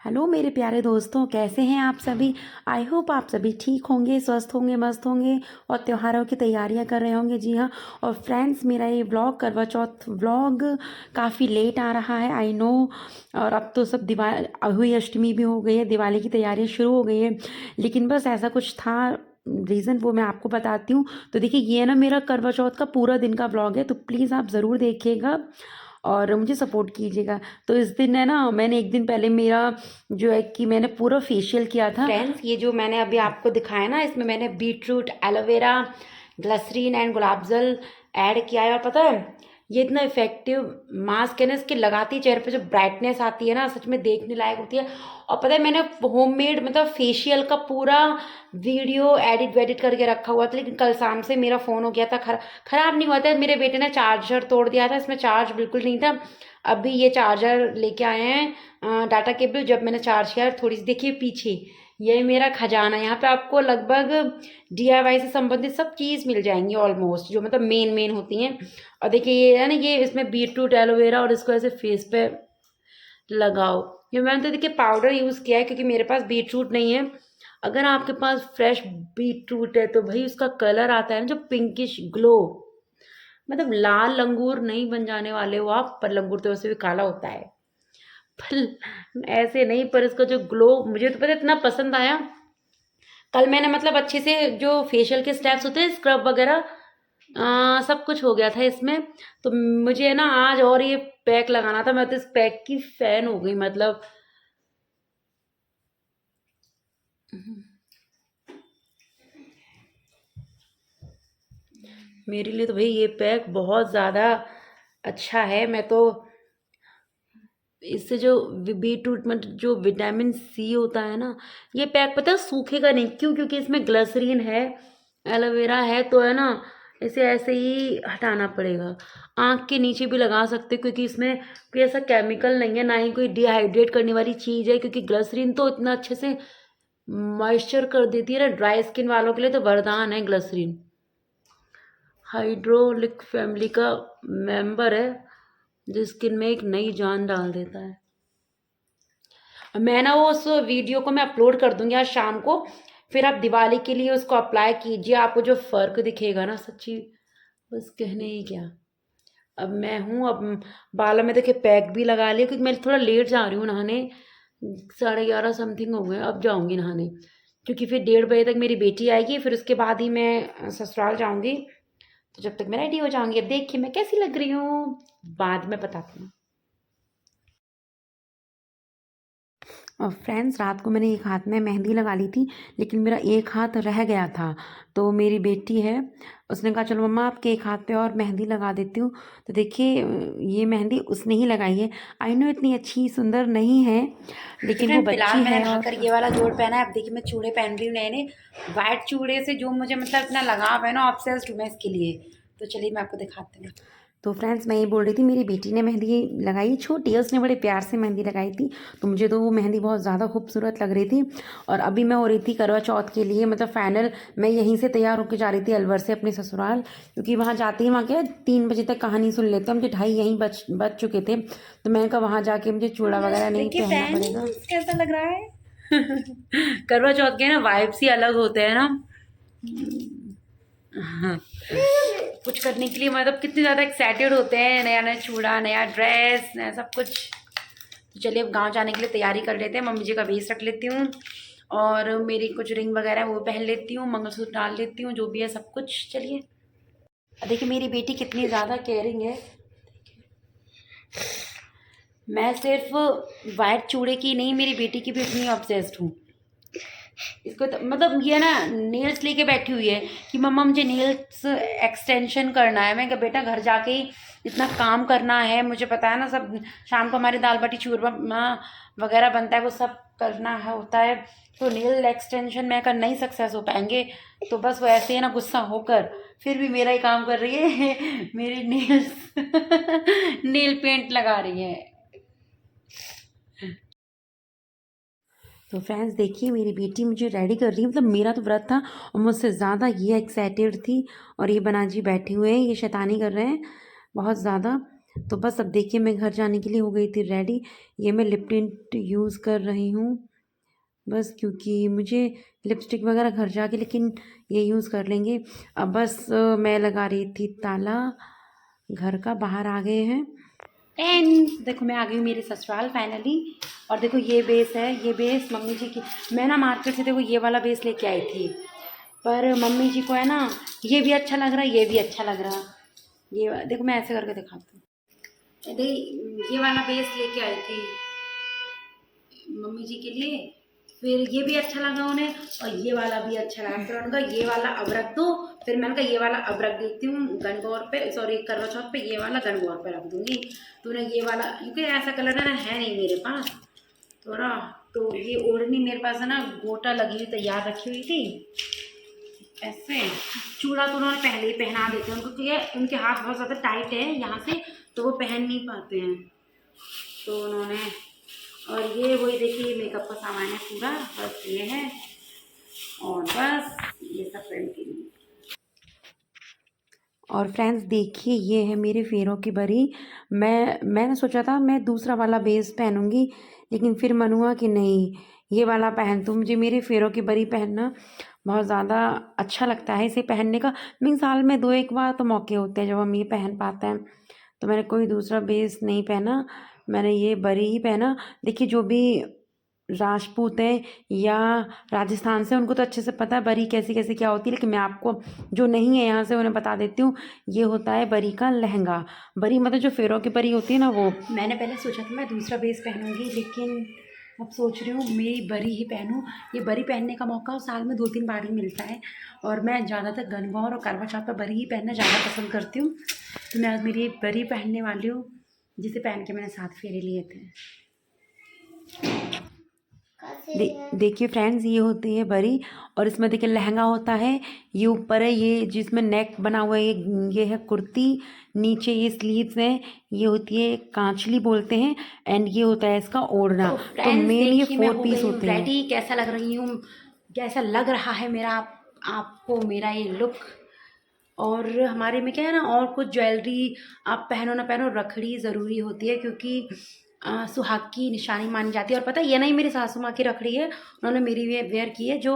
Hello मेरे प्यारे दोस्तों, कैसे हैं आप सभी। आई होप आप सभी ठीक होंगे, स्वस्थ होंगे, मस्त होंगे और त्योहारों की तैयारियां कर रहे होंगे। जी हाँ। और फ्रेंड्स, मेरा ये व्लॉग करवा चौथ व्लॉग काफ़ी लेट आ रहा है, आई नो। और अब तो सब दिवाली हुई, अष्टमी भी हो गई है, दिवाली की तैयारियां शुरू हो गई है। लेकिन बस ऐसा कुछ था रीज़न, वो मैं आपको बताती हूँ। तो देखिए, ये ना मेरा करवा चौथ का पूरा दिन का व्लॉग है, तो प्लीज़ आप ज़रूर देखिएगा और मुझे सपोर्ट कीजिएगा। तो इस दिन है ना, मैंने एक दिन पहले मेरा जो है कि मैंने पूरा फेशियल किया था। फ्रेंड्स, ये जो मैंने अभी आपको दिखाया ना, इसमें मैंने बीटरूट, एलोवेरा, ग्लिसरीन एंड गुलाब जल ऐड किया है। और पता है, ये इतना इफेक्टिव मास्क है ना, इसके लगाती चेहरे पे जो ब्राइटनेस आती है ना, सच में देखने लायक होती है। और पता है, मैंने होममेड मतलब फेशियल का पूरा वीडियो एडिट वेडिट करके रखा हुआ था, लेकिन कल शाम से मेरा फ़ोन हो गया था खराब नहीं हुआ था, मेरे बेटे ने चार्जर तोड़ दिया था, इसमें चार्ज बिल्कुल नहीं था। अभी ये चार्जर लेके आए हैं, डाटा केबल। जब मैंने चार्ज किया, थोड़ी सी देखिए पीछे, ये मेरा खजाना। यहाँ पे आपको लगभग DIY से संबंधित सब चीज़ मिल जाएंगी ऑलमोस्ट, जो मतलब मेन मेन होती हैं। और देखिए ये है ना, ये इसमें बीटरूट, एलोवेरा, और इसको ऐसे फेस पे लगाओ। ये मैंने तो देखिए पाउडर यूज़ किया है, क्योंकि मेरे पास बीटरूट नहीं है। अगर आपके पास फ्रेश बीटरूट है तो भाई उसका कलर आता है ना, जो पिंकिश ग्लो, मतलब लाल लंगूर नहीं बन जाने वाले हो आप, पर लंगूर तो वैसे भी काला होता है, पर ऐसे नहीं, पर इसका जो ग्लो मुझे तो पता है इतना पसंद आया। कल मैंने मतलब अच्छे से जो फेशियल के स्टेप्स होते हैं, स्क्रब वगैरह, सब कुछ हो गया था इसमें। तो मुझे ना आज और ये पैक लगाना था, मैं तो इस पैक की फैन हो गई मतलब। मेरे लिए तो भाई ये पैक बहुत ज़्यादा अच्छा है। मैं तो इससे जो बीटरूट में जो विटामिन सी होता है ना, ये पैक पता है सूखेगा नहीं। क्यों? क्योंकि इसमें ग्लिसरीन है, एलोवेरा है, तो है ना, इसे ऐसे ही हटाना पड़ेगा। आँख के नीचे भी लगा सकते हो, क्योंकि इसमें कोई ऐसा केमिकल नहीं है, ना ही कोई डिहाइड्रेट करने वाली चीज़ है, क्योंकि ग्लिसरीन तो इतना अच्छे से मॉइस्चर कर देती है ना। ड्राई स्किन वालों के लिए तो वरदान है ग्लिसरीन। हाइड्रोलिक फैमिली का मेंबर है, जो स्किन में एक नई जान डाल देता है। मैं ना वो उस वीडियो को मैं अपलोड कर दूंगी आज शाम को, फिर आप दिवाली के लिए उसको अप्लाई कीजिए, आपको जो फ़र्क दिखेगा ना, सच्ची बस कहने ही क्या। अब मैं हूँ, अब बालों में देखिए पैक भी लगा लिया, क्योंकि मैं थोड़ा लेट जा रही हूँ नहाने, 11:30 समथिंग हो गए, अब जाऊँगी नहाने। क्योंकि फिर 1:30 बजे तक मेरी बेटी आएगी, फिर उसके बाद ही मैं ससुराल जाऊँगी। तो जब तक मैं रेडी हो जाऊँगी। अब देखिए मैं कैसी लग रही हूँ, बाद में बताती हूँ। और फ्रेंड्स, रात को मैंने एक हाथ में मेहंदी लगा ली थी, लेकिन मेरा एक हाथ रह गया था। तो मेरी बेटी है, उसने कहा चलो मम्मा आपके एक हाथ पे और मेहंदी लगा देती हूँ। तो देखिए ये मेहंदी उसने ही लगाई है। आई नो इतनी अच्छी सुंदर नहीं है, लेकिन वो फिलहाल बच्ची मैंने है। और नहाकर ये वाला जोड़ पहना है। अब देखिए मैं चूड़े पहन रही हूँ नए नए। वाइट चूड़े से जो मुझे मतलब इतना लगाव है ना, ऑब्सेस्ड हूँ मैं इसके लिए। तो चलिए मैं आपको दिखाती हूँ। तो फ्रेंड्स, मैं ये बोल रही थी, मेरी बेटी ने मेहंदी लगाई, छोटी है, उसने बड़े प्यार से मेहंदी लगाई थी। तो मुझे तो वो मेहंदी बहुत ज़्यादा खूबसूरत लग रही थी। और अभी मैं हो रही थी करवा चौथ के लिए, मतलब फाइनल मैं यहीं से तैयार होकर जा रही थी अलवर से अपने ससुराल, क्योंकि वहाँ जाते ही वहाँ क्या 3 बजे तक कहानी सुन लेते हैं, मुझे 2:30 यहीं बज चुके थे। तो मैंने कहा वहाँ जाके मुझे चूड़ा वगैरह नहीं देखिए पहनना पड़ेगा। फ्रेंड्स कैसा लग रहा है। करवा चौथ के ना वाइब्स ही अलग होते हैं ना। हाँ, कुछ करने के लिए मतलब कितने ज़्यादा एक्साइटेड होते हैं, नया नया चूड़ा, नया ड्रेस, नया सब कुछ। तो चलिए अब गांव जाने के लिए तैयारी कर लेते हैं। मम्मी जी का वेस्ट रख लेती हूँ, और मेरी कुछ रिंग वगैरह है वो पहन लेती हूँ, मंगलसूत्र डाल लेती हूँ, जो भी है सब कुछ। चलिए देखिए मेरी बेटी कितनी ज़्यादा केयरिंग है। मैं सिर्फ वाइट चूड़े की नहीं, मेरी बेटी की भी उतनी ऑब्सेस्ड हूँ। इसको तो मतलब ये ना नेल्स लेके बैठी हुई है कि मम्मा मुझे नेल्स एक्सटेंशन करना है। मैं कहा बेटा घर जाके ही इतना काम करना है, मुझे पता है ना, सब शाम को हमारे दाल बाटी चूरमा वगैरह बनता है, वो सब करना है होता है। तो नेल एक्सटेंशन मैं कर नहीं सक्सेस हो पाएंगे। तो बस वो ऐसे है ना, गुस्सा होकर फिर भी मेरा ही काम कर रही है। मेरे नेल्स नेल पेंट लगा रही है। तो फ्रेंड्स देखिए, मेरी बेटी मुझे रेडी कर रही है, मतलब मेरा तो व्रत था और मुझसे ज़्यादा ये एक्साइटेड थी। और ये बना जी बैठे हुए हैं, ये शैतानी कर रहे हैं बहुत ज़्यादा। तो बस अब देखिए मैं घर जाने के लिए हो गई थी रेडी। ये मैं लिप टिंट यूज़ कर रही हूँ बस, क्योंकि मुझे लिपस्टिक वगैरह घर जाके लेकिन ये यूज़ कर लेंगे। अब बस मैं लगा रही थी ताला घर का, बाहर आ गए हैं। एंड देखो मैं आ गई हूँ मेरे ससुराल फाइनली। और देखो ये बेस है, ये बेस मम्मी जी की, मैं ना मार्केट से देखो ये वाला बेस लेके आई थी, पर मम्मी जी को है ना ये भी अच्छा लग रहा है, ये भी अच्छा लग रहा। देखो मैं ऐसे करके दिखाती हूँ। ये वाला बेस लेके आई थी मम्मी जी के लिए, फिर ये भी अच्छा लगा उन्हें और ये वाला भी अच्छा लगा। फिर उनका ये वाला अब रख दो, फिर मैंने कहा ये वाला अब रख देती हूँ गणगौर पे, सॉरी करवा चौथ पे, ये वाला गणगौर पे रख दूँगी। तो उन्हें ये वाला, क्योंकि ऐसा कलर है नहीं मेरे पास तो ना, तो ये ओढ़नी मेरे पास है ना गोटा लगी हुई तैयार रखी हुई थी ऐसे। चूड़ा तो उन्होंने पहले ही पहना देते हैं उनको, क्योंकि उनके हाथ बहुत ज़्यादा टाइट है यहाँ से, तो वो पहन नहीं पाते हैं तो उन्होंने। और ये वही देखिए मेकअप का सामान है पूरा, बस ये है और बस ये सब फ्रेंड के लिए। और फ्रेंड्स देखिए ये है मेरे फेरों की बरी। मैंने सोचा था मैं दूसरा वाला बेस पहनूंगी, लेकिन फिर मन हुआ कि नहीं ये वाला पहन तो मुझे मेरे फेरों की बरी पहनना बहुत ज़्यादा अच्छा लगता है। इसे पहनने का मीन साल में 2-1 बार तो मौके होते हैं जब हम ये पहन पाते हैं, तो मैंने कोई दूसरा बेस नहीं पहना, मैंने ये बरी ही पहना। देखिए जो भी राजपूत है या राजस्थान से उनको तो अच्छे से पता है बरी कैसी कैसी क्या होती है, लेकिन मैं आपको जो नहीं है यहाँ से उन्हें बता देती हूँ। ये होता है बरी का लहंगा। बरी मतलब जो फेरों की बरी होती है ना वो। मैंने पहले सोचा था मैं दूसरा बेस पहनूंगी, लेकिन अब सोच रही हूँ मेरी बरी ही पहनूँ। ये बरी पहनने का मौका साल में 2-3 बार ही मिलता है और मैं ज़्यादातर गणगौर और करवा चौथ पर बरी ही पहनना ज़्यादा पसंद करती हूँ। तो मैं आज मेरी बरी पहनने वाली हूँ, जिसे पहन के मैंने 7 फेरे लिए थे। देखिए फ्रेंड्स ये होती है बरी, और इसमें देखिए लहंगा होता है, ये ऊपर है, ये जिसमें नेक बना हुआ है, ये है कुर्ती, नीचे ये स्लीव्स हैं, ये होती है कांचली बोलते हैं, एंड ये होता है इसका ओढ़ना। तो मेन ये 4 पीस होते हैं। रेडी कैसा लग रही हूँ, कैसा लग रहा है मेरा आपको मेरा ये लुक। और हमारे में क्या है ना, और कुछ ज्वेलरी आप पहनो ना पहनो, रखड़ी ज़रूरी होती है, क्योंकि सुहाग की निशानी मानी जाती है। और पता है ये नहीं मेरी सासू माँ की रखड़ी है, उन्होंने मेरी वेयर की है जो।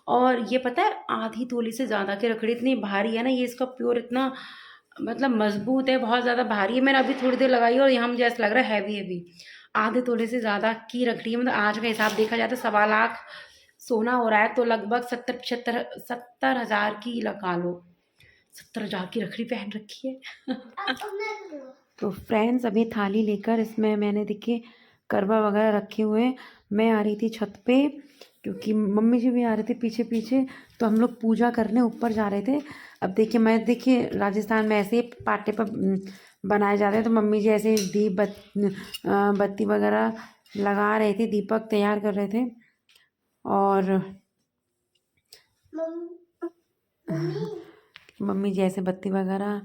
और ये पता है आधी तोले से ज़्यादा की रखड़ी, इतनी भारी है ना ये, इसका प्योर इतना मतलब मजबूत है, बहुत ज़्यादा भारी है। मैंने अभी थोड़ी देर लगाई और यहाँ मुझे ऐसा लग रहा है हैवी हैवी। आधे तोले से ज़्यादा की रखड़ी है, मतलब आज का हिसाब देखा जाए तो 1.25 लाख सोना हो रहा है, तो लगभग 70 हज़ार की लगा लो, 70 हज़ार की रखड़ी पहन रखी है। तो फ्रेंड्स अभी थाली लेकर इसमें मैंने देखिए करवा वगैरह रखे हुए हैं। मैं आ रही थी छत पे, क्योंकि मम्मी जी भी आ रहे थे पीछे पीछे, तो हम लोग पूजा करने ऊपर जा रहे थे। अब देखिए राजस्थान में ऐसे ही पाटे पर बनाए जाते हैं, तो मम्मी जी ऐसे दीप बत्ती वगैरह लगा रहे थे, दीपक तैयार कर रहे थे। और मम्मी जी ऐसे बत्ती वगैरह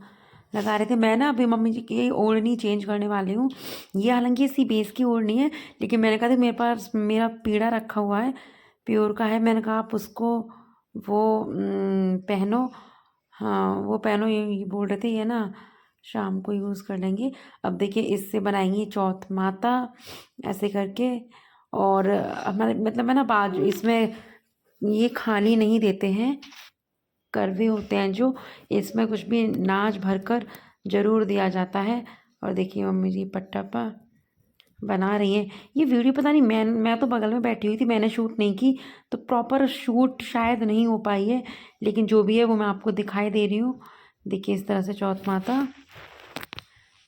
लगा रहे थे। मैं ना अभी मम्मी जी की ओढ़नी चेंज करने वाली हूँ। ये हालांकि इसी बेस की ओढ़नी है, लेकिन मैंने कहा था मेरे पास मेरा पीड़ा रखा हुआ है, प्योर का है, मैंने कहा आप उसको वो पहनो। हाँ वो पहनो, ये बोल रहे थे, ये ना शाम को यूज़ कर लेंगे। अब देखिए इससे बनाएंगे चौथ माता ऐसे करके। और हमारे मतलब है ना बाजू इसमें ये खाली नहीं देते हैं, करवे होते हैं जो, इसमें कुछ भी नाच भरकर ज़रूर दिया जाता है। और देखिए मम्मी जी पट्टापा बना रही हैं। ये वीडियो पता नहीं, मैं तो बगल में बैठी हुई थी, मैंने शूट नहीं की, तो प्रॉपर शूट शायद नहीं हो पाई है, लेकिन जो भी है वो मैं आपको दिखाई दे रही हूँ। देखिए इस तरह से चौथ माता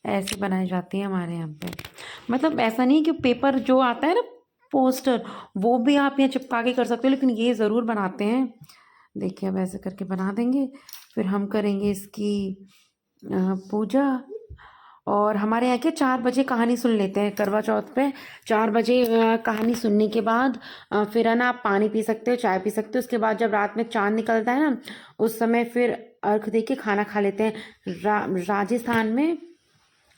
ऐसे बनाई जाती है हमारे यहाँ पे। मतलब ऐसा नहीं कि पेपर जो आता है ना पोस्टर, वो भी आप यहाँ चिपका के कर सकते हो, लेकिन ये ज़रूर बनाते हैं। देखिए अब ऐसे करके बना देंगे, फिर हम करेंगे इसकी पूजा। और हमारे यहाँ के 4 बजे कहानी सुन लेते हैं करवा चौथ पे। 4 बजे कहानी सुनने के बाद फिर है ना आप पानी पी सकते हो, चाय पी सकते हो। उसके बाद जब रात में चांद निकलता है ना, उस समय फिर अर्घ दे के खाना खा लेते हैं। राजस्थान में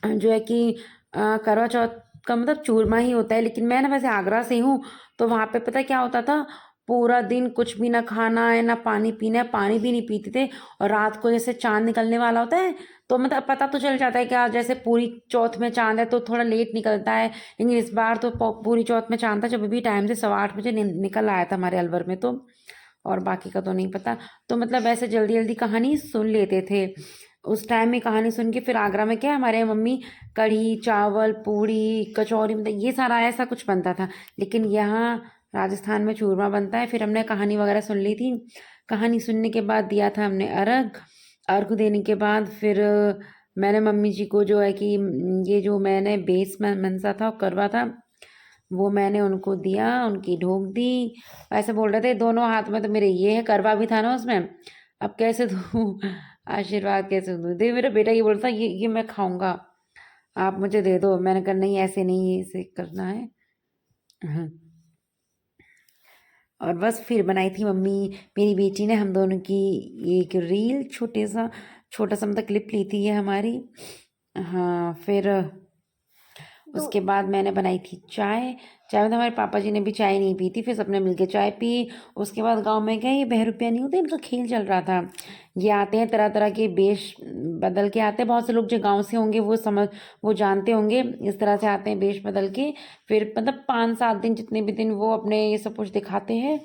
जो है कि करवा चौथ का मतलब चूरमा ही होता है, लेकिन मैं ना वैसे आगरा से हूँ, तो वहाँ पे पता क्या होता था, पूरा दिन कुछ भी ना खाना है ना पानी पीना है, पानी भी नहीं पीते थे। और रात को जैसे चांद निकलने वाला होता है तो मतलब पता तो चल जाता है कि आज जैसे पूरी चौथ में चांद है तो थोड़ा लेट निकलता है, लेकिन इस बार तो पूरी चौथ में चांद था जब भी टाइम से 8:15 बजे निकल आया था हमारे अलवर में तो, और बाकी का तो नहीं पता। तो मतलब ऐसे जल्दी जल्दी कहानी सुन लेते थे उस टाइम में। कहानी सुन के फिर आगरा में क्या हमारे मम्मी कढ़ी चावल पूड़ी कचौरी मतलब ये सारा ऐसा कुछ बनता था, लेकिन यहाँ राजस्थान में चूरमा बनता है। फिर हमने कहानी वगैरह सुन ली थी। कहानी सुनने के बाद दिया था हमने अर्घ। अर्घ देने के बाद फिर मैंने मम्मी जी को जो है कि ये जो मैंने बेस में मनसा था और करवा था वो मैंने उनको दिया, उनकी ढोक दी। ऐसे बोल रहे थे दोनों हाथ में तो मेरे ये है, करवा भी था ना उसमें, अब कैसे दूँ आशीर्वाद कैसे दूँ। दे मेरा बेटा ये बोलता ये मैं खाऊंगा, आप मुझे दे दो। मैंने कहा नहीं ऐसे नहीं, ऐसे करना है। हाँ। और बस फिर बनाई थी मम्मी मेरी बेटी ने हम दोनों की एक रील, छोटा सा मतलब क्लिप ली थी ये हमारी। हाँ फिर उसके बाद मैंने बनाई थी चाय। चाय में हमारे पापा जी ने भी चाय नहीं पी थी, फिर सबने मिलके चाय पी। उसके बाद गांव में गए, ये बहरूपिया नहीं होते इनका खेल चल रहा था। ये आते हैं तरह तरह के वेश बदल के आते हैं, बहुत से लोग जो गांव से होंगे वो जानते होंगे, इस तरह से आते हैं वेश बदल के। फिर मतलब 5-7 दिन जितने भी दिन वो अपने ये सब कुछ दिखाते हैं।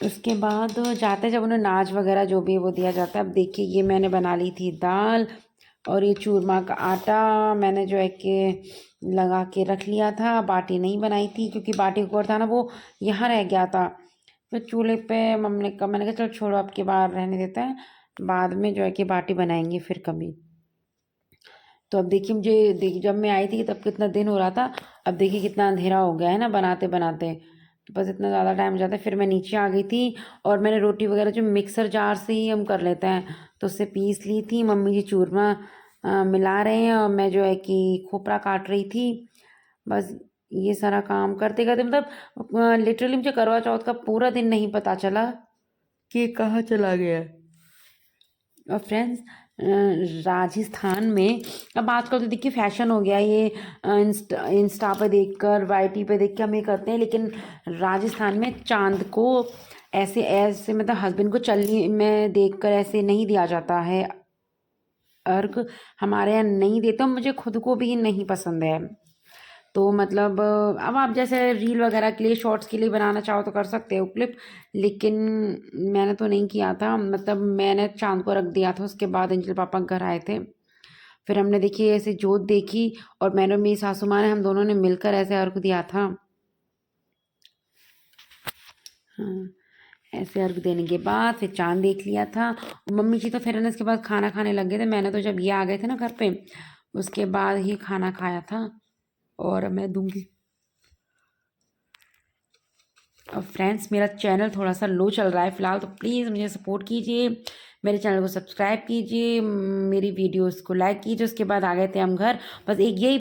उसके बाद जाते हैं जब उन्हें नाच वगैरह जो भी है वो दिया जाता है। अब देखिए ये मैंने बना ली थी दाल, और ये चूरमा का आटा मैंने जो है कि लगा के रख लिया था। बाटी नहीं बनाई थी क्योंकि बाटी का था ना वो यहाँ रह गया था। फिर चूल्हे पे मम्मी ने कहा, मैंने कहा चलो छोड़ो अब की बार रहने देते हैं, बाद में जो है कि बाटी बनाएंगे फिर कभी। तो अब देखिए जब मैं आई थी तब कितना दिन हो रहा था, अब देखिए कितना अंधेरा हो गया है ना बनाते बनाते। तो बस इतना ज़्यादा टाइम हो जाता है। फिर मैं नीचे आ गई थी और मैंने रोटी वगैरह जो मिक्सर जार से ही हम कर लेते हैं तो उससे पीस ली थी। मम्मी जी चूरमा मिला रहे हैं और मैं जो है कि खोपरा काट रही थी। बस ये सारा काम करते करते मतलब लिटरली मुझे करवा चौथ का पूरा दिन नहीं पता चला कि कहाँ चला गया। और फ्रेंड्स राजस्थान में अब आजकल तो देखिए फैशन हो गया ये, इंस्टा पे देखकर वाईटी पे देख के हम ये करते हैं, लेकिन राजस्थान में चांद को ऐसे ऐसे मतलब हस्बैंड को चलनी में देखकर ऐसे नहीं दिया जाता है अर्घ। हमारे यहाँ नहीं देते, मुझे खुद को भी नहीं पसंद है। तो मतलब अब आप जैसे रील वगैरह के लिए शॉर्ट्स के लिए बनाना चाहो तो कर सकते हो क्लिप, लेकिन मैंने तो नहीं किया था। मतलब मैंने चांद को रख दिया था, उसके बाद अंजलि पापा घर आए थे। फिर हमने देखी ऐसे जोत देखी और मैंने मेरी सासू माँ ने हम दोनों ने मिलकर ऐसे अर्घ दिया था। हाँ ऐसे अर्घ देने के बाद फिर चांद देख लिया था। मम्मी जी तो फिर इसके बाद खाना खाने लग गए थे। मैंने तो जब ये आ गए थे ना घर पे उसके बाद ही खाना खाया था। और मैं दूंगी। और फ्रेंड्स मेरा चैनल थोड़ा सा लो चल रहा है फ़िलहाल, तो प्लीज़ मुझे सपोर्ट कीजिए, मेरे चैनल को सब्सक्राइब कीजिए, मेरी वीडियोस को लाइक कीजिए। उसके बाद आ गए थे हम घर, बस एक यही